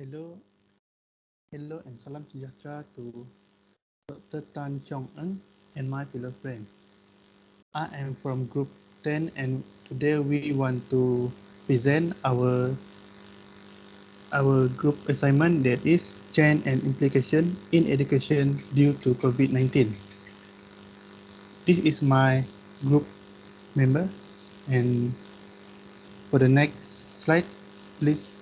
Hello, hello and salam sejahtera to Dr. Tan Chong Eng and my fellow friend. I am from Group 10 and today we want to present our group assignment that is Chain and Implication in Education due to Covid-19. This is my group member, and for the next slide, please.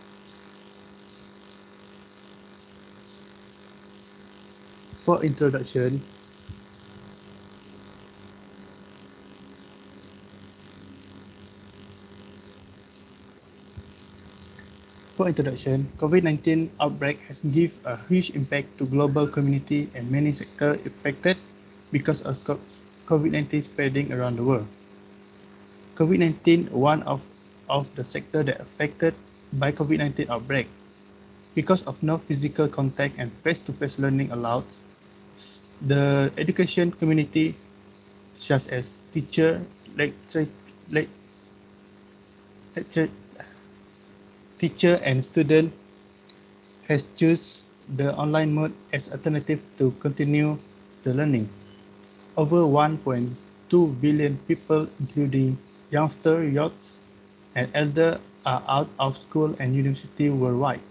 For introduction, COVID-19 outbreak has given a huge impact to global community and many sectors affected because of COVID-19 spreading around the world. COVID-19 one of the sector that affected by COVID-19 outbreak. Because of no physical contact and face-to-face learning allowed, the education community, such as teacher, teacher and student, has choose the online mode as alternative to continue the learning. Over 1.2 billion people, including youngster, youths, and elder, are out of school and university worldwide.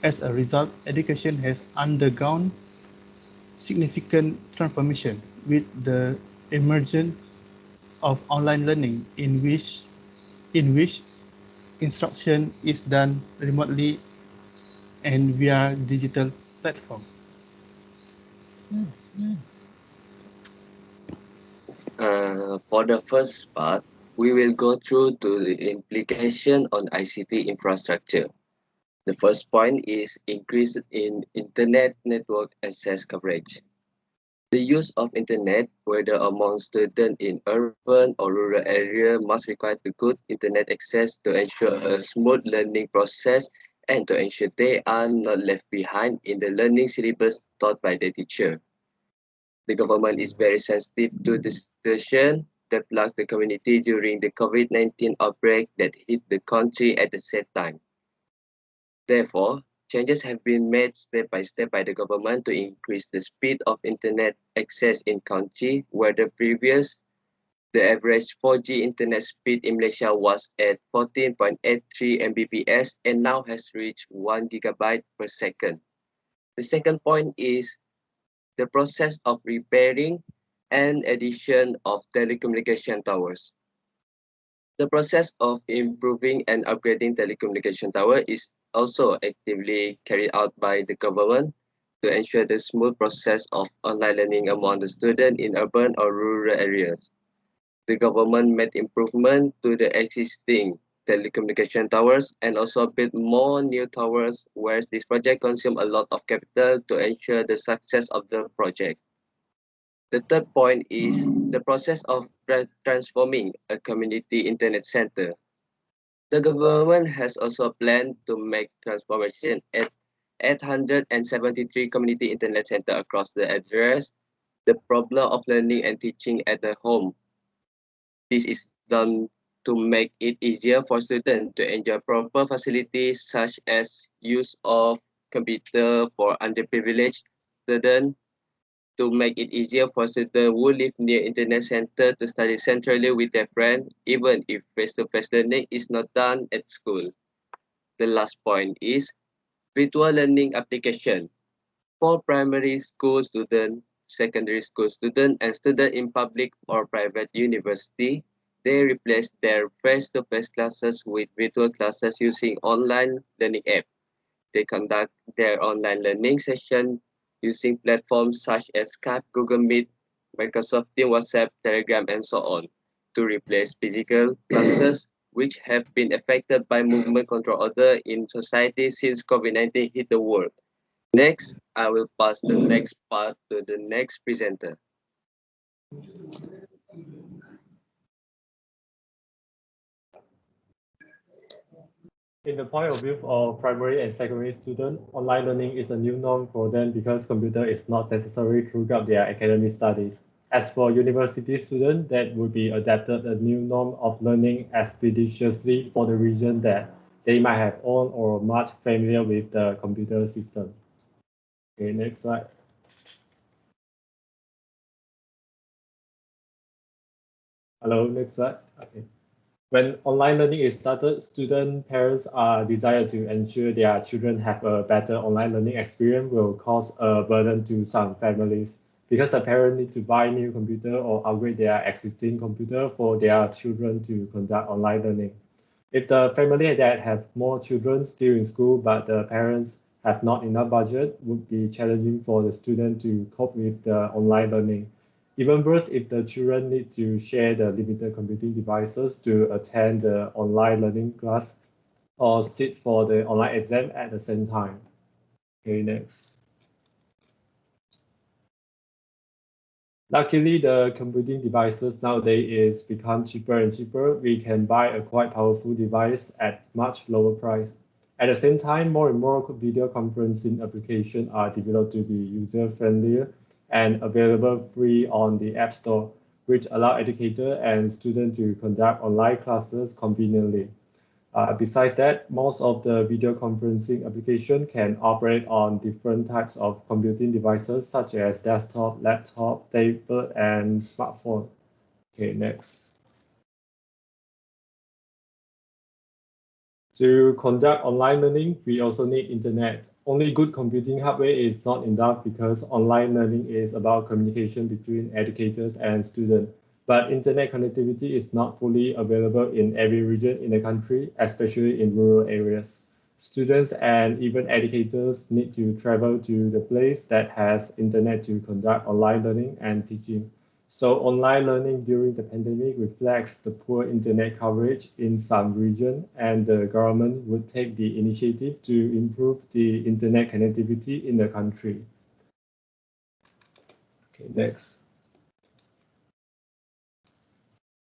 As a result, education has undergone significant transformation with the emergence of online learning in which instruction is done remotely and via digital platform. For the first part, we will go through to the implication on ICT infrastructure. The first point is increase in internet network access coverage. The use of internet, whether among students in urban or rural area, must require the good internet access to ensure a smooth learning process and to ensure they are not left behind in the learning syllabus taught by the teacher. The government is very sensitive to the situation that plagued the community during the COVID-19 outbreak that hit the country at the same time. Therefore, changes have been made step by the government to increase the speed of internet access in country, where the average 4G internet speed in Malaysia was at 14.83 Mbps and now has reached 1 gigabyte per second. The second point is the process of repairing and addition of telecommunication towers. The process of improving and upgrading telecommunication tower is also actively carried out by the government to ensure the smooth process of online learning among the students in urban or rural areas. The government made improvement to the existing telecommunication towers and also built more new towers, whereas this project consumed a lot of capital to ensure the success of the project. The third point is the process of transforming a community internet center. The government has also planned to make transformation at 873 community internet centers across the address the problem of learning and teaching at the home. This is done to make it easier for students to enjoy proper facilities such as use of computer for underprivileged students, to make it easier for students who live near internet center to study centrally with their friends, even if face-to-face learning is not done at school. The last point is virtual learning application. For primary school students, secondary school students, and students in public or private university, they replace their face-to-face classes with virtual classes using online learning app. They conduct their online learning session using platforms such as Skype, Google Meet, Microsoft Teams, WhatsApp, Telegram, and so on to replace physical classes which have been affected by movement control order in society since COVID-19 hit the world. Next, I will pass the next part to the next presenter. In the point of view of primary and secondary students, online learning is a new norm for them because computer is not necessary throughout their academic studies. As for university students, that would be adapted a new norm of learning expeditiously for the reason that they might have own or much familiar with the computer system. Okay, next slide. Hello, next slide. Okay. When online learning is started, student parents are desired to ensure their children have a better online learning experience will cause a burden to some families because the parent need to buy new computer or upgrade their existing computer for their children to conduct online learning. If the family that have more children still in school but the parents have not enough budget, would be challenging for the student to cope with the online learning. Even worse if the children need to share the limited computing devices to attend the online learning class or sit for the online exam at the same time. Okay, next. Luckily, the computing devices nowadays is become cheaper and cheaper. We can buy a quite powerful device at much lower price. At the same time, more and more video conferencing applications are developed to be user-friendlier and available free on the App Store, which allow educators and students to conduct online classes conveniently. Besides that, most of the video conferencing application can operate on different types of computing devices such as desktop, laptop, tablet, and smartphone. Okay, next. To conduct online learning, we also need internet. Only good computing hardware is not enough because online learning is about communication between educators and students. But internet connectivity is not fully available in every region in the country, especially in rural areas. Students and even educators need to travel to the place that has internet to conduct online learning and teaching. So online learning during the pandemic reflects the poor internet coverage in some regions, and the government would take the initiative to improve the internet connectivity in the country. Okay, next.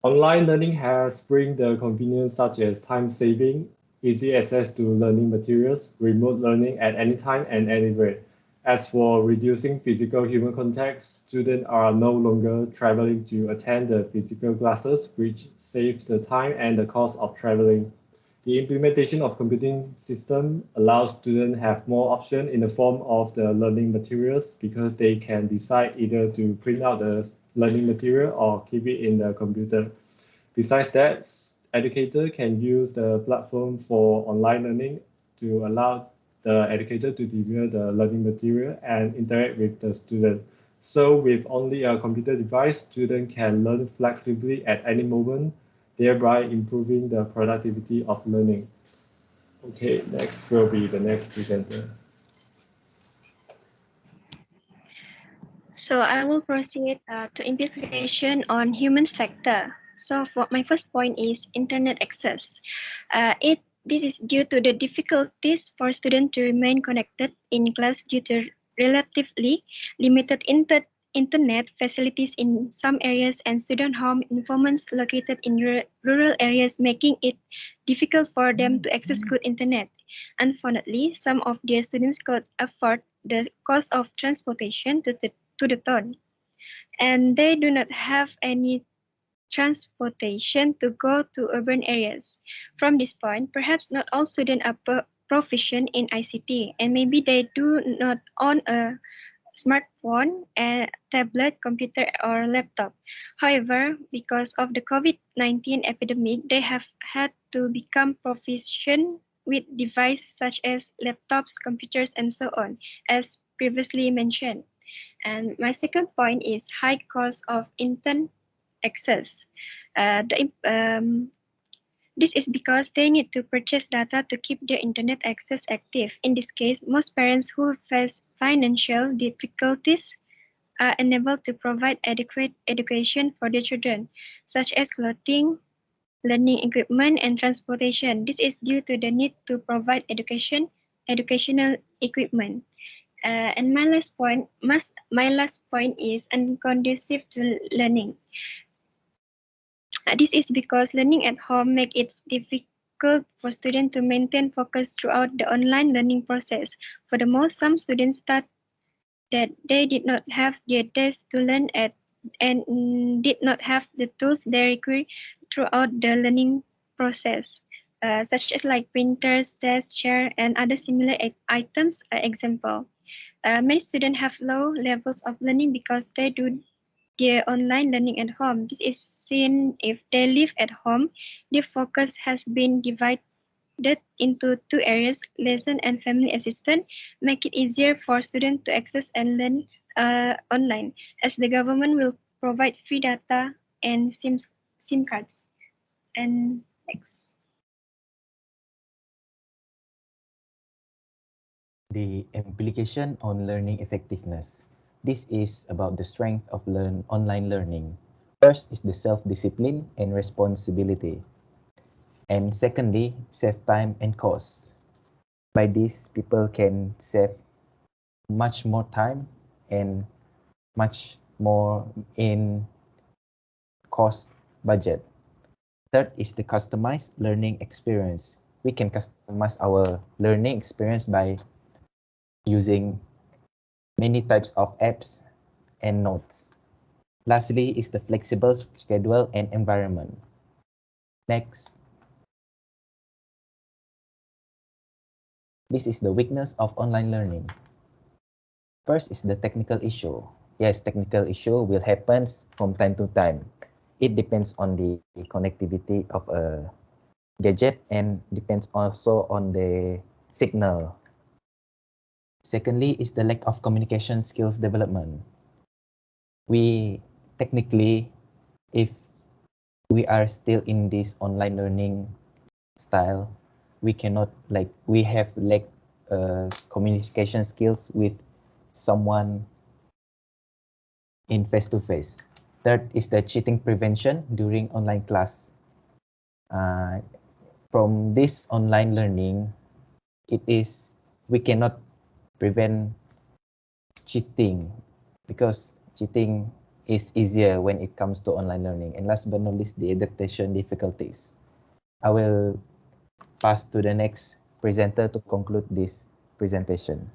Online learning has bring the convenience such as time saving, easy access to learning materials, remote learning at any time and anywhere. As for reducing physical human contact, students are no longer traveling to attend the physical classes, which saves the time and the cost of traveling. The implementation of computing system allows students have more options in the form of the learning materials because they can decide either to print out the learning material or keep it in the computer. Besides that, educator can use the platform for online learning to allow the educator to deliver the learning material and interact with the student. So with only a computer device, students can learn flexibly at any moment, thereby improving the productivity of learning. Okay, next will be the next presenter. So I will proceed to implication on human factor. So for my first point is internet access. This is due to the difficulties for students to remain connected in class due to relatively limited internet facilities in some areas and student home environments located in rural areas, making it difficult for them to access good internet. Unfortunately, some of their students could afford the cost of transportation to the town, and they do not have any transportation to go to urban areas. From this point, perhaps not all students are proficient in ICT, and maybe they do not own a smartphone, a tablet, computer, or laptop. However, because of the COVID-19 epidemic, they have had to become proficient with devices such as laptops, computers, and so on, as previously mentioned. And my second point is high cost of internet access. This is because they need to purchase data to keep their internet access active. In this case, most parents who face financial difficulties are unable to provide adequate education for their children, such as clothing, learning equipment, and transportation. This is due to the need to provide educational equipment. And my last point is unconducive to learning. This is because learning at home makes it difficult for students to maintain focus throughout the online learning process. Furthermore, some students start that they did not have their desk to learn at and did not have the tools they require throughout the learning process. such as like printers, desk, chair, and other similar items. Example, many students have low levels of learning because they do their online learning at home. This is seen if they live at home. Their focus has been divided into two areas, lesson and family assistance, make it easier for students to access and learn online, as the government will provide free data and SIM cards. And next. The implication on learning effectiveness. This is about the strength of online learning. First is the self-discipline and responsibility. And secondly, save time and cost. By this, people can save much more time and much more in cost budget. Third is the customized learning experience. We can customize our learning experience by using many types of apps and notes. Lastly is the flexible schedule and environment. Next. This is the weakness of online learning. First is the technical issue. Yes, technical issue will happen from time to time. It depends on the connectivity of a gadget and depends also on the signal. Secondly is the lack of communication skills development. We technically, if we are still in this online learning style, we cannot we have lack communication skills with someone in face-to-face. Third is the cheating prevention during online class. From this online learning, we cannot prevent cheating because cheating is easier when it comes to online learning. And last but not least, the adaptation difficulties. I will pass to the next presenter to conclude this presentation.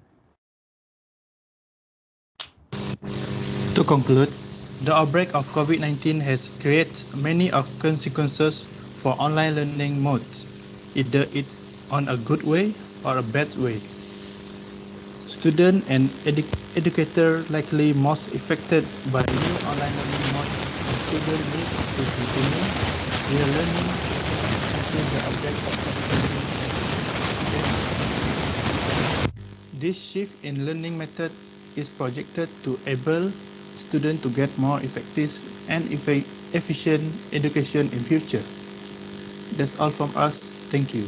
To conclude, the outbreak of COVID-19 has created many of consequences for online learning modes, either it's on a good way or a bad way. Students and educators likely most affected by new online learning modes, and students need to continue their learning until the outbreak of COVID-19. This shift in learning method is projected to enable students to get more effective and efficient education in future. That's all from us. Thank you.